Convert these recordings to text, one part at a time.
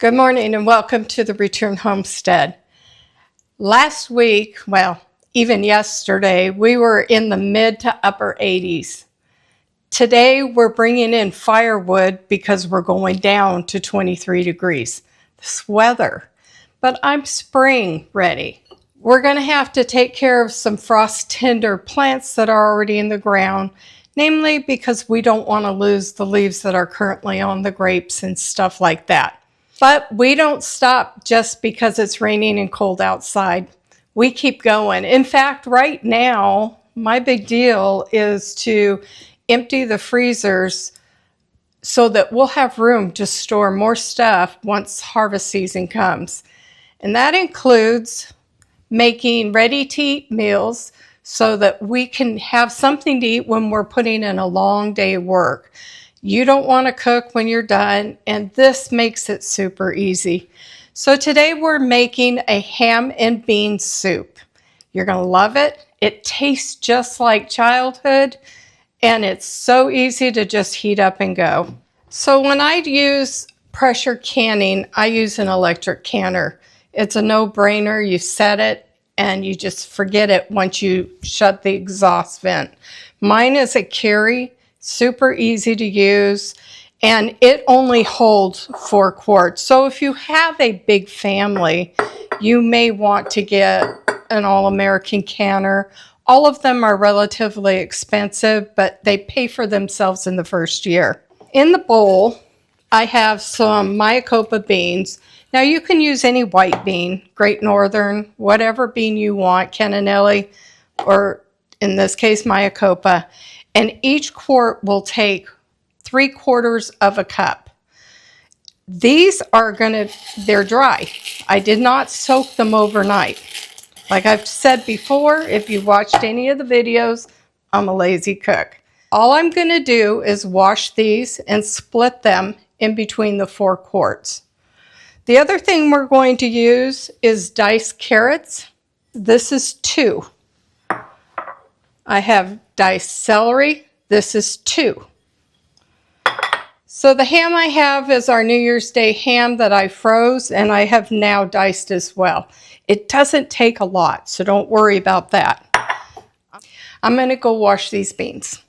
Good morning and welcome to the Return Homestead. Last week, well, even yesterday, we were in the mid to upper 80s. Today, we're bringing in firewood because we're going down to 23 degrees. This weather, but I'm spring ready. We're going to have to take care of some frost tender plants that are already in the ground, namely because we don't want to lose the leaves that are currently on the grapes and stuff like that. But we don't stop just because it's raining and cold outside. We keep going. In fact, right now, my big deal is to empty the freezers so that we'll have room to store more stuff once harvest season comes. And that includes making ready-to-eat meals so that we can have something to eat when we're putting in a long day of work. You don't want to cook when you're done, and this makes it super easy. So today we're making a ham and bean soup. You're going to love it. It tastes just like childhood, and it's so easy to just heat up and go. So when I use pressure canning, I use an electric canner. It's a no-brainer. You set it, and you just forget it once you shut the exhaust vent. Mine is a Carry. Super easy to use, and it only holds 4 quarts. So if you have a big family, you may want to get an all-American canner. All of them are relatively expensive, but they pay for themselves in the first year. In the bowl, I have some Mayacopa beans. Now you can use any white bean, Great Northern, whatever bean you want, Cananelli, or in this case, Mayacopa. And each quart will take 3/4 of a cup. These are they're dry. I did not soak them overnight. Like I've said before, if you watched any of the videos, I'm a lazy cook. All I'm gonna do is wash these and split them in between the 4 quarts. The other thing we're going to use is diced carrots. This is 2. I have diced celery. This is 2. So the ham I have is our New Year's Day ham that I froze, and I have now diced as well. It doesn't take a lot, so don't worry about that. I'm going to go wash these beans.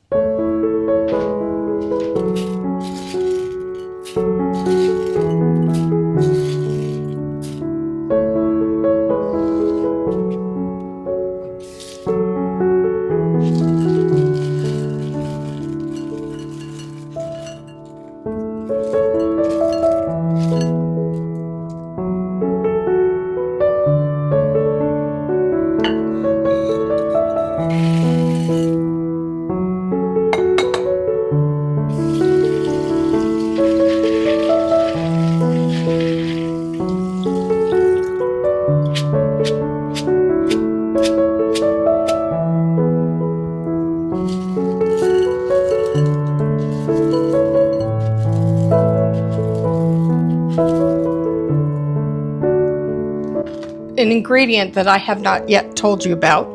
An ingredient that I have not yet told you about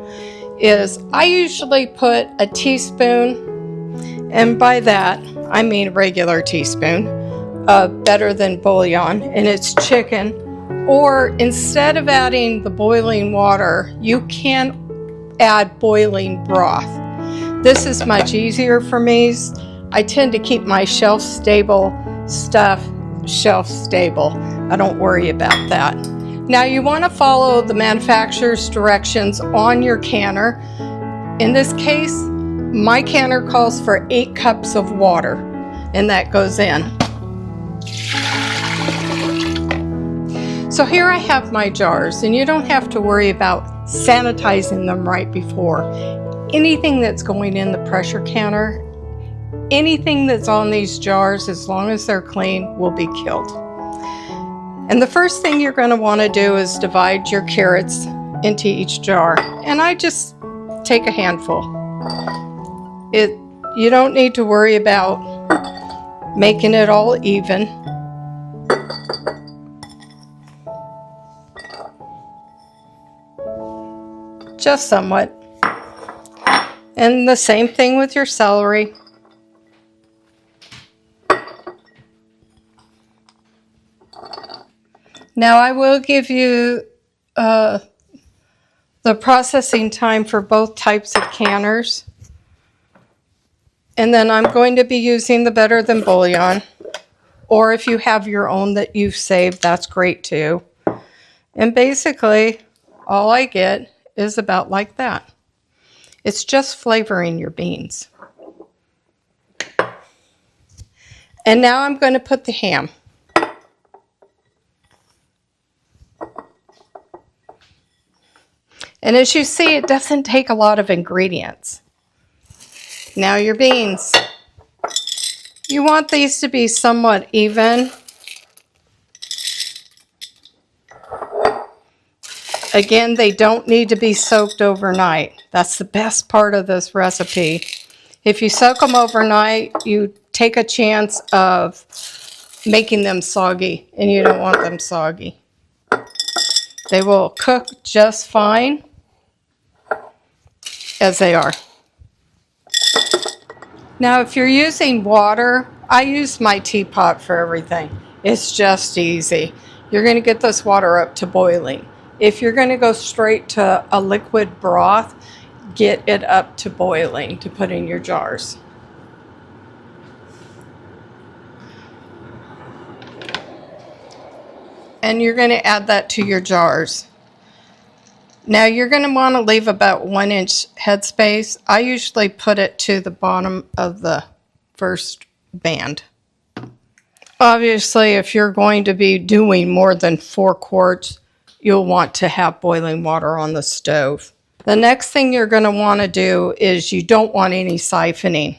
is I usually put a teaspoon, and by that I mean a regular teaspoon, of better than bouillon, and it's chicken. Or instead of adding the boiling water, you can add boiling broth. This is much easier for me. I tend to keep my shelf-stable stuff shelf-stable. I don't worry about that. Now you want to follow the manufacturer's directions on your canner. In this case, my canner calls for 8 cups of water, and that goes in. So here I have my jars, and you don't have to worry about sanitizing them right before. Anything that's going in the pressure canner, anything that's on these jars, as long as they're clean, will be killed. And the first thing you're going to want to do is divide your carrots into each jar. And I just take a handful. You don't need to worry about making it all even. Just somewhat. And the same thing with your celery. Now I will give you the processing time for both types of canners. And then I'm going to be using the Better Than Bouillon. Or if you have your own that you've saved, that's great too. And basically, all I get is about like that. It's just flavoring your beans. And now I'm going to put the ham. And as you see, it doesn't take a lot of ingredients. Now your beans. You want these to be somewhat even. Again, they don't need to be soaked overnight. That's the best part of this recipe. If you soak them overnight, you take a chance of making them soggy, and you don't want them soggy. They will cook just fine as they are. Now, if you're using water, I use my teapot for everything. It's just easy. You're going to get this water up to boiling. If you're going to go straight to a liquid broth, get it up to boiling to put in your jars. And you're going to add that to your jars. Now you're going to want to leave about 1 inch headspace. I usually put it to the bottom of the first band. Obviously, if you're going to be doing more than 4 quarts, you'll want to have boiling water on the stove. The next thing you're going to want to do is you don't want any siphoning.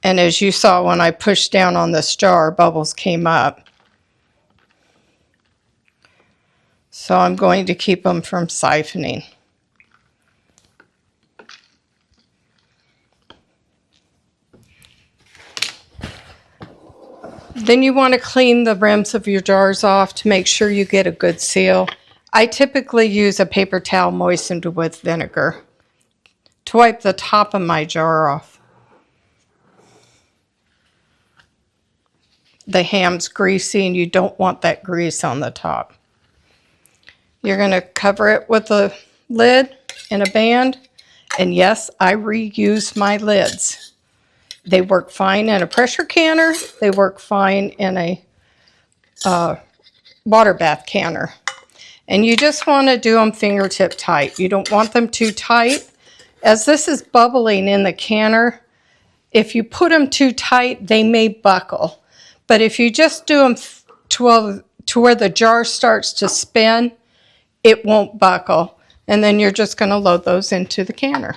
And as you saw when I pushed down on this jar, bubbles came up. So I'm going to keep them from siphoning. Then you want to clean the rims of your jars off to make sure you get a good seal. I typically use a paper towel moistened with vinegar to wipe the top of my jar off. The ham's greasy and you don't want that grease on the top. You're going to cover it with a lid and a band. And yes, I reuse my lids. They work fine in a pressure canner. They work fine in a water bath canner. And you just want to do them fingertip tight. You don't want them too tight. As this is bubbling in the canner, if you put them too tight, they may buckle. But if you just do them to where the jar starts to spin, it won't buckle. And then you're just going to load those into the canner.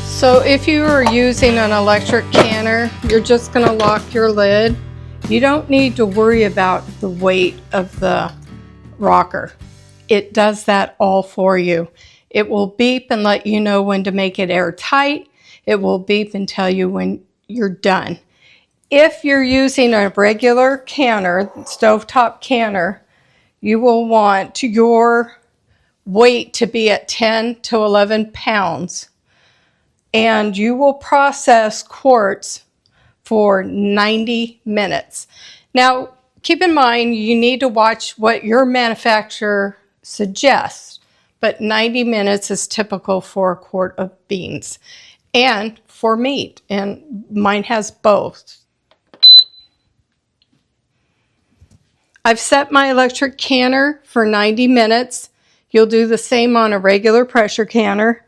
So if you are using an electric canner, you're just going to lock your lid. You don't need to worry about the weight of the rocker. It does that all for you. It will beep and let you know when to make it airtight. It will beep and tell you when you're done. If you're using a regular canner, stovetop canner, you will want your weight to be at 10 to 11 pounds and you will process quarts for 90 minutes. Now, keep in mind, you need to watch what your manufacturer suggests, but 90 minutes is typical for a quart of beans and for meat, and mine has both. I've set my electric canner for 90 minutes. You'll do the same on a regular pressure canner,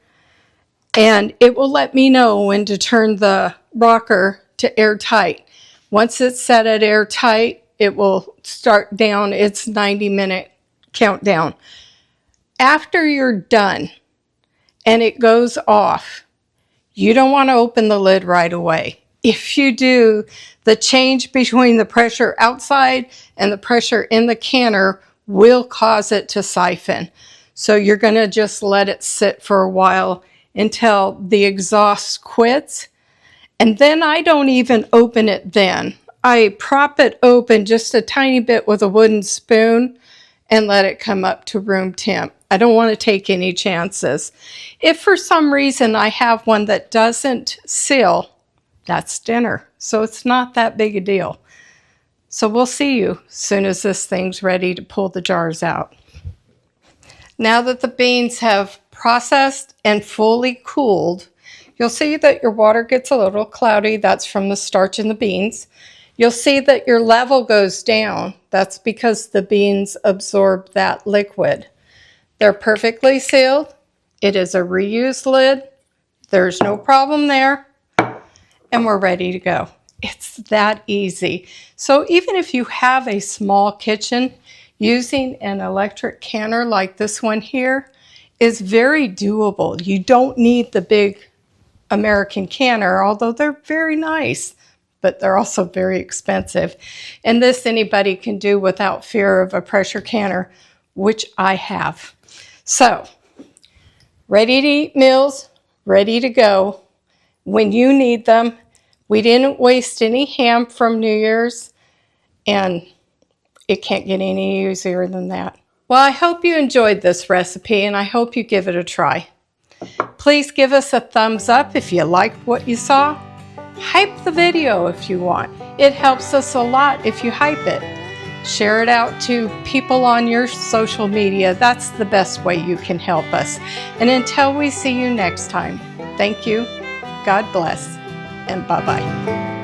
and it will let me know when to turn the rocker to airtight. Once it's set at airtight, it will start down its 90-minute countdown. After you're done and it goes off, you don't want to open the lid right away. If you do, the change between the pressure outside and the pressure in the canner will cause it to siphon. So you're going to just let it sit for a while until the exhaust quits. And then I don't even open it then. I prop it open just a tiny bit with a wooden spoon and let it come up to room temp. I don't want to take any chances. If for some reason I have one that doesn't seal, that's dinner. So it's not that big a deal. So we'll see you as soon as this thing's ready to pull the jars out. Now that the beans have processed and fully cooled, you'll see that your water gets a little cloudy. That's from the starch in the beans. You'll see that your level goes down. That's because the beans absorb that liquid. They're perfectly sealed. It is a reused lid. There's no problem there. And we're ready to go. It's that easy. So even if you have a small kitchen, using an electric canner like this one here is very doable. You don't need the big American canner, although they're very nice, but they're also very expensive. And this anybody can do without fear of a pressure canner, which I have. So, ready to eat meals, ready to go when you need them. We didn't waste any ham from New Year's, and it can't get any easier than that. Well, I hope you enjoyed this recipe, and I hope you give it a try. Please give us a thumbs up if you liked what you saw. Hype the video if you want. It helps us a lot if you hype it. Share it out to people on your social media. That's the best way you can help us. And until we see you next time, thank you, God bless, and bye-bye.